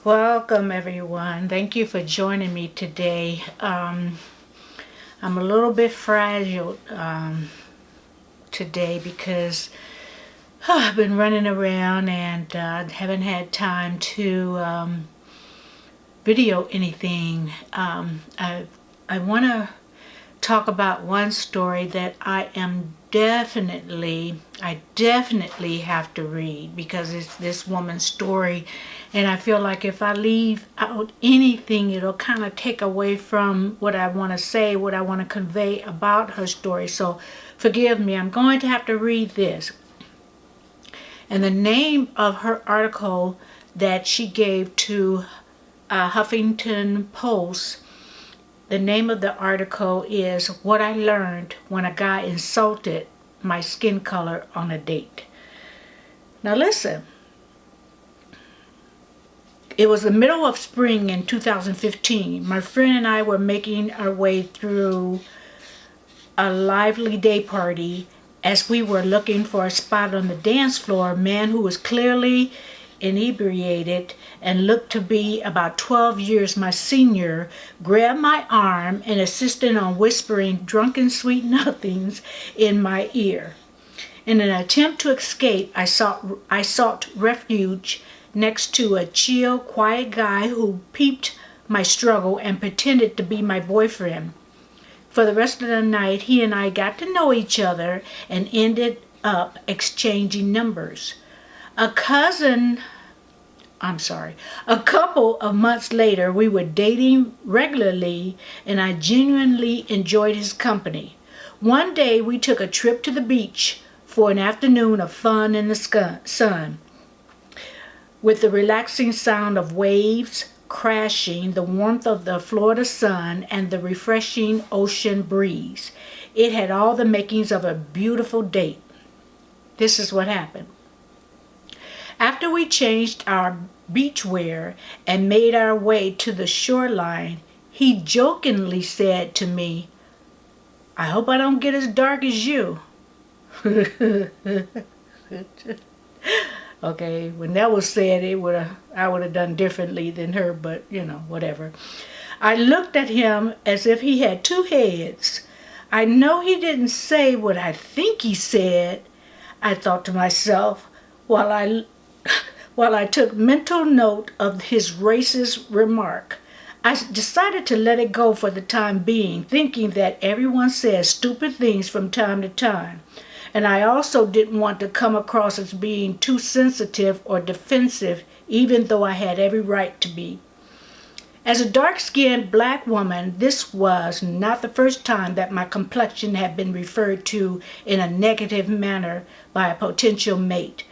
Welcome everyone. Thank you for joining me today. I'm a little bit fragile today because I've been running around and haven't had time to video anything. I want to talk about one story that I definitely have to read because it's this woman's story, and I feel like if I leave out anything, it'll kind of take away from what I want to say, what I want to convey about her story. So forgive me, I'm going to have to read this. And the name of her article that she gave to Huffington Post, the name of the article is "What I Learned When a Guy Insulted My Skin Color on a Date." Now listen, it was the middle of spring in 2015. My friend and I were making our way through a lively day party. As we were looking for a spot on the dance floor, a man who was clearly inebriated and looked to be about 12 years my senior grabbed my arm and insisted on whispering drunken sweet nothings in my ear. In an attempt to escape, I sought refuge next to a chill, quiet guy who peeped my struggle and pretended to be my boyfriend. For the rest of the night, he and I got to know each other and ended up exchanging numbers. A couple of months later, we were dating regularly, and I genuinely enjoyed his company. One day, we took a trip to the beach for an afternoon of fun in the sun. With the relaxing sound of waves crashing, the warmth of the Florida sun, and the refreshing ocean breeze, it had all the makings of a beautiful date. This is what happened. After we changed our beach wear and made our way to the shoreline, he jokingly said to me, "I hope I don't get as dark as you." Okay, when that was said, I would have done differently than her, but whatever. I looked at him as if he had two heads. I know he didn't say what I think he said, I thought to myself, while I took mental note of his racist remark. I decided to let it go for the time being, thinking that everyone says stupid things from time to time. And I also didn't want to come across as being too sensitive or defensive, even though I had every right to be. As a dark-skinned black woman, this was not the first time that my complexion had been referred to in a negative manner by a potential mate.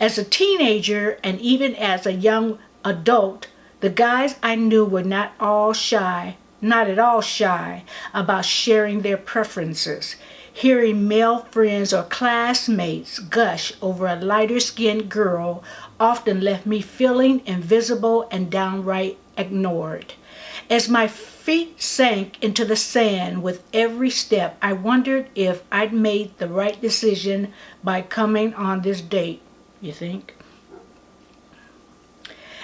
As a teenager and even as a young adult, the guys I knew were not at all shy about sharing their preferences. Hearing male friends or classmates gush over a lighter-skinned girl often left me feeling invisible and downright ignored. As my feet sank into the sand with every step, I wondered if I'd made the right decision by coming on this date. You think?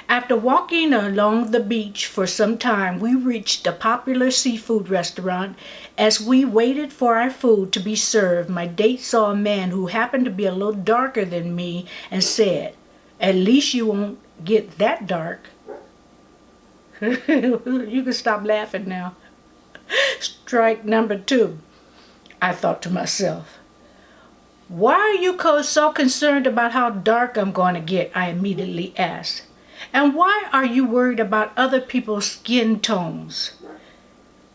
After walking along the beach for some time, we reached a popular seafood restaurant. As we waited for our food to be served, my date saw a man who happened to be a little darker than me and said, "At least you won't get that dark." You can stop laughing now. Strike number 2, I thought to myself. "Why are you so concerned about how dark I'm going to get?" I immediately asked. "And why are you worried about other people's skin tones?"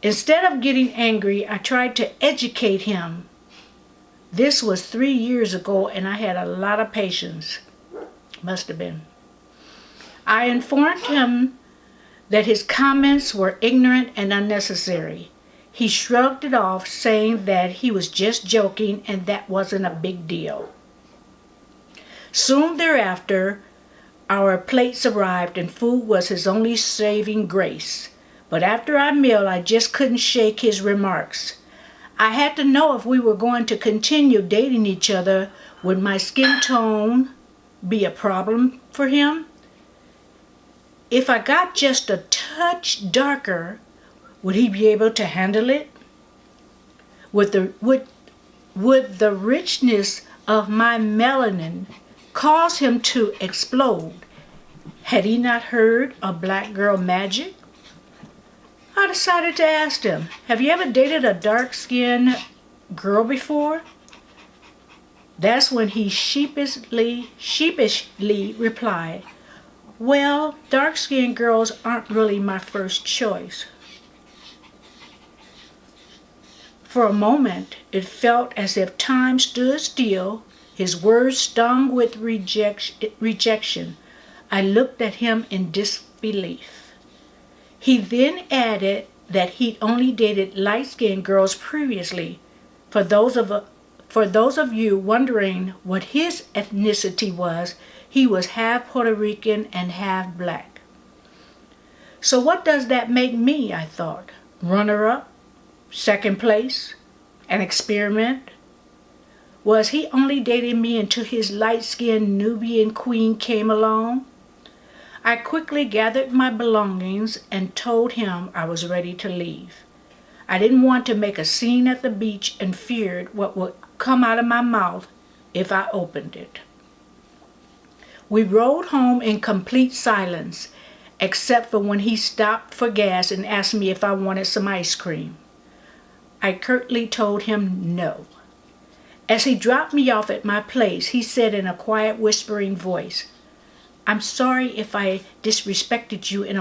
Instead of getting angry, I tried to educate him. This was 3 years ago, and I had a lot of patience. Must have been. I informed him that his comments were ignorant and unnecessary. He shrugged it off, saying that he was just joking and that wasn't a big deal. Soon thereafter, our plates arrived and food was his only saving grace. But after our meal, I just couldn't shake his remarks. I had to know if we were going to continue dating each other. Would my skin tone be a problem for him? If I got just a touch darker, would he be able to handle it? Would the richness of my melanin cause him to explode? Had he not heard of black girl magic? I decided to ask him, have you ever dated a dark-skinned girl before? That's when he sheepishly replied, well, dark-skinned girls aren't really my first choice. For a moment, it felt as if time stood still. His words stung with rejection. I looked at him in disbelief. He then added that he'd only dated light-skinned girls previously. For those of you wondering what his ethnicity was, he was half Puerto Rican and half black. So what does that make me, I thought? Runner-up? Second place? An experiment? Was he only dating me until his light-skinned Nubian queen came along? I quickly gathered my belongings and told him I was ready to leave. I didn't want to make a scene at the beach and feared what would come out of my mouth if I opened it. We rode home in complete silence, except for when he stopped for gas and asked me if I wanted some ice cream. I curtly told him no. As he dropped me off at my place, he said in a quiet, whispering voice, I'm sorry if I disrespected you in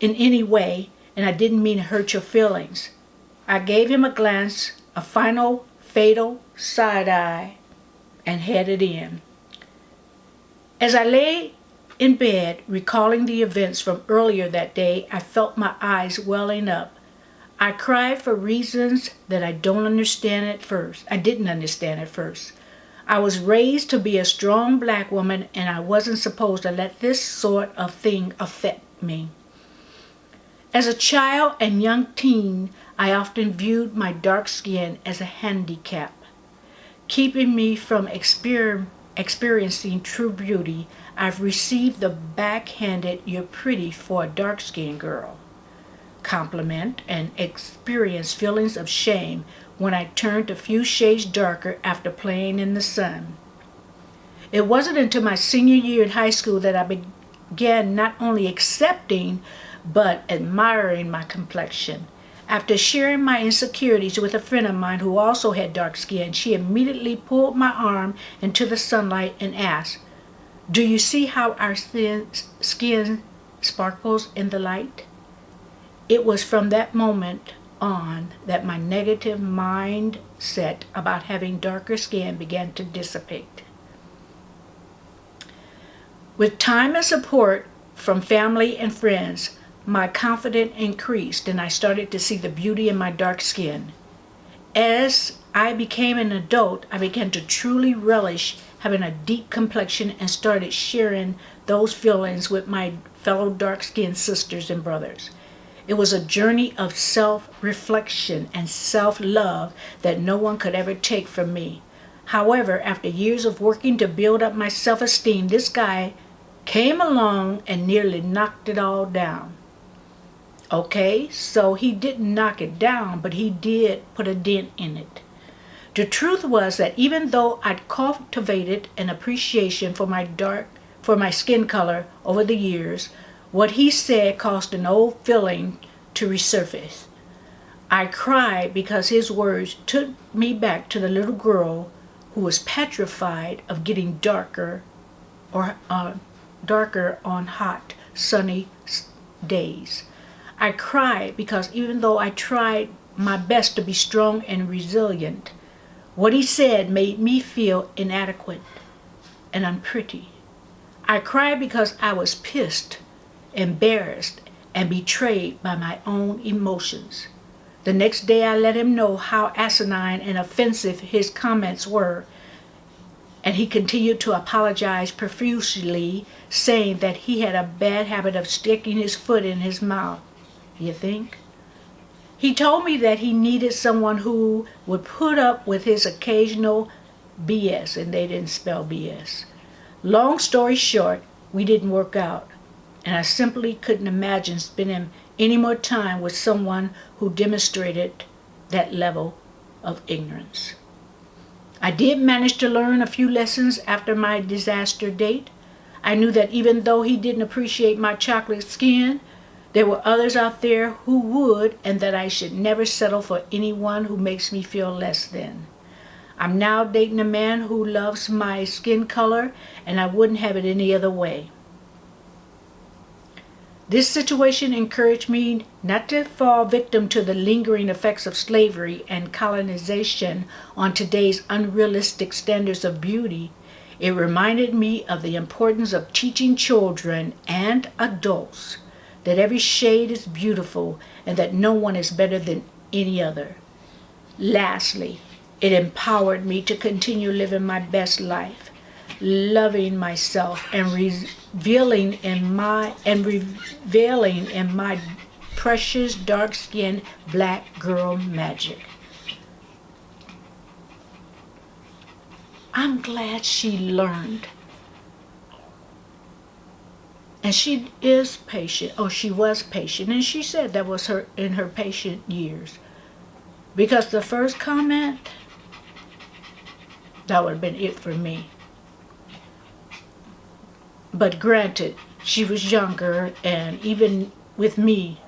any way, and I didn't mean to hurt your feelings. I gave him a glance, a final, fatal side eye, and headed in. As I lay in bed, recalling the events from earlier that day, I felt my eyes welling up. I cried for reasons that I didn't understand at first. I was raised to be a strong black woman, and I wasn't supposed to let this sort of thing affect me. As a child and young teen, I often viewed my dark skin as a handicap, keeping me from experiencing true beauty. I've received the backhanded "you're pretty for a dark-skinned girl" compliment and experienced feelings of shame when I turned a few shades darker after playing in the sun. It wasn't until my senior year in high school that I began not only accepting but admiring my complexion. After sharing my insecurities with a friend of mine who also had dark skin, she immediately pulled my arm into the sunlight and asked, "Do you see how our skin sparkles in the light?" It was from that moment on that my negative mindset about having darker skin began to dissipate. With time and support from family and friends, my confidence increased and I started to see the beauty in my dark skin. As I became an adult, I began to truly relish having a deep complexion and started sharing those feelings with my fellow dark-skinned sisters and brothers. It was a journey of self-reflection and self-love that no one could ever take from me. However, after years of working to build up my self-esteem, this guy came along and nearly knocked it all down. Okay, so he didn't knock it down, but he did put a dent in it. The truth was that even though I'd cultivated an appreciation for my skin color over the years, what he said caused an old feeling to resurface. I cried because his words took me back to the little girl who was petrified of getting darker on hot, sunny days. I cried because even though I tried my best to be strong and resilient, what he said made me feel inadequate and unpretty. I cried because I was pissed, embarrassed, and betrayed by my own emotions. The next day I let him know how asinine and offensive his comments were, and he continued to apologize profusely, saying that he had a bad habit of sticking his foot in his mouth. You think? He told me that he needed someone who would put up with his occasional BS, and they didn't spell BS. Long story short, we didn't work out. and I simply couldn't imagine spending any more time with someone who demonstrated that level of ignorance. I did manage to learn a few lessons after my disaster date. I knew that even though he didn't appreciate my chocolate skin, there were others out there who would, and that I should never settle for anyone who makes me feel less than. I'm now dating a man who loves my skin color, and I wouldn't have it any other way. This situation encouraged me not to fall victim to the lingering effects of slavery and colonization on today's unrealistic standards of beauty. It reminded me of the importance of teaching children and adults that every shade is beautiful and that no one is better than any other. Lastly, it empowered me to continue living my best life, loving myself and reveling in my precious dark-skinned black girl magic. I'm glad she learned. And she is patient. Oh, she was patient. And she said that was her in her patient years. Because the first comment, that would have been it for me. But granted, she was younger, and even with me,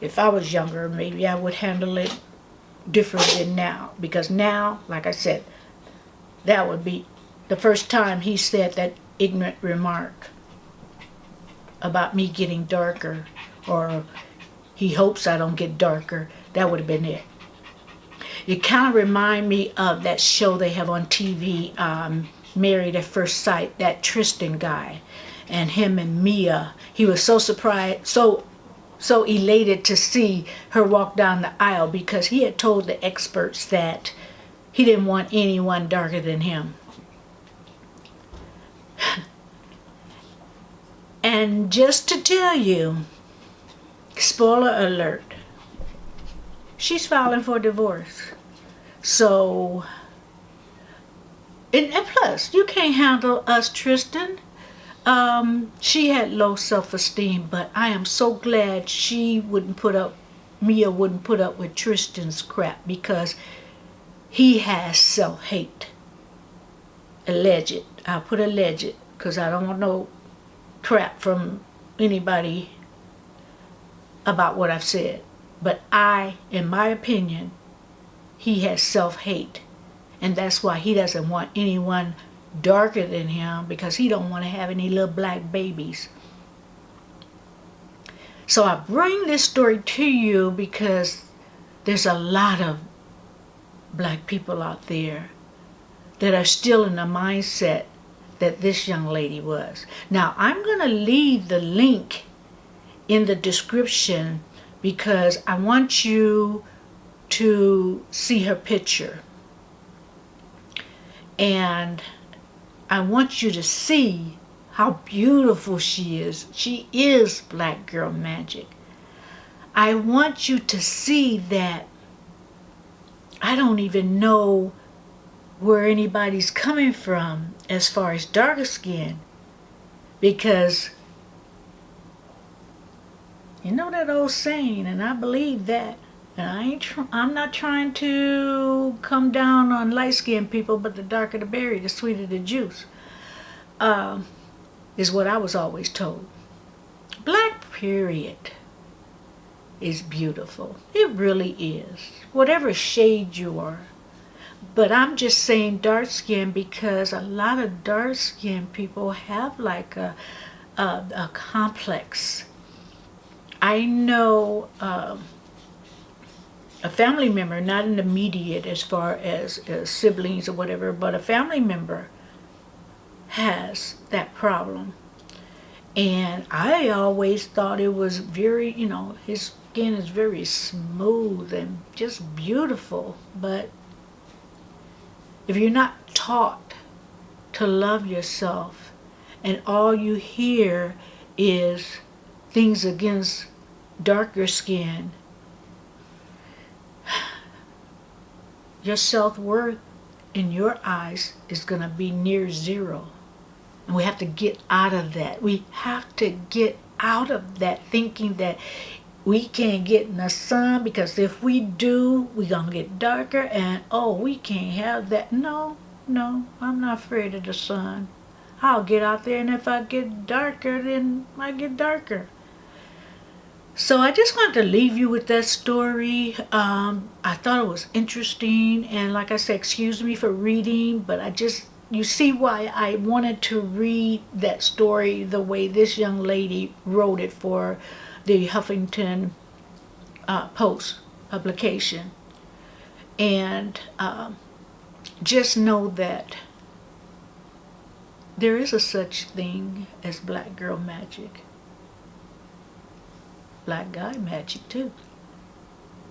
if I was younger, maybe I would handle it different than now. Because now, like I said, that would be the first time he said that ignorant remark about me getting darker, or he hopes I don't get darker. That would have been it. It kind of remind me of that show they have on TV, Married at First Sight, that Tristan guy, and him and Mia. He was so surprised, so elated to see her walk down the aisle because he had told the experts that he didn't want anyone darker than him. And just to tell you, spoiler alert, she's filing for divorce. So, and plus, you can't handle us, Tristan. She had low self-esteem, but I am so glad Mia wouldn't put up with Tristan's crap, because he has self-hate. Alleged. I'll put alleged, because I don't want no crap from anybody about what I've said. But in my opinion, he has self-hate. And that's why he doesn't want anyone darker than him, because he don't want to have any little black babies. So I bring this story to you because there's a lot of black people out there that are still in the mindset that this young lady was. Now, I'm going to leave the link in the description because I want you to see her picture. And I want you to see how beautiful she is. She is black girl magic. I want you to see that I don't even know where anybody's coming from as far as darker skin, because you know that old saying, and I believe that, and I'm not trying to come down on light-skinned people, but the darker the berry, the sweeter the juice, is what I was always told. Black, period, is beautiful. It really is. Whatever shade you are. But I'm just saying dark skin because a lot of dark skinned people have like a complex. I know a family member, not in the immediate as far as siblings or whatever, but a family member has that problem. And I always thought it was very, his skin is very smooth and just beautiful. But if you're not taught to love yourself, and all you hear is things against darker skin, your self-worth in your eyes is going to be near zero. And we have to get out of that. We have to get out of that thinking that we can't get in the sun, because if we do, we're going to get darker, and oh, we can't have that. No, I'm not afraid of the sun. I'll get out there, and if I get darker, then I get darker. So I just wanted to leave you with that story. I thought it was interesting, and like I said, excuse me for reading, but you see why I wanted to read that story the way this young lady wrote it for the Huffington Post publication. And just know that there is a such thing as black girl magic. Black guy magic too.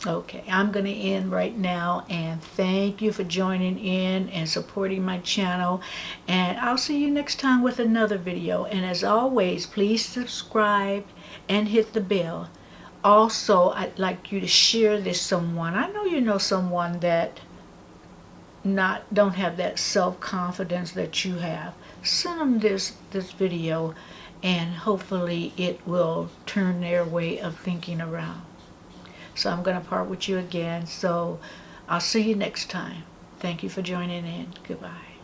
Okay, I'm going to end right now, and thank you for joining in and supporting my channel, and I'll see you next time with another video. And as always, please subscribe and hit the bell. Also, I'd like you to share this someone. I know you know someone that don't have that self-confidence that you have. Send them this video, and hopefully it will turn their way of thinking around. So I'm going to part with you again. So I'll see you next time. Thank you for joining in. Goodbye.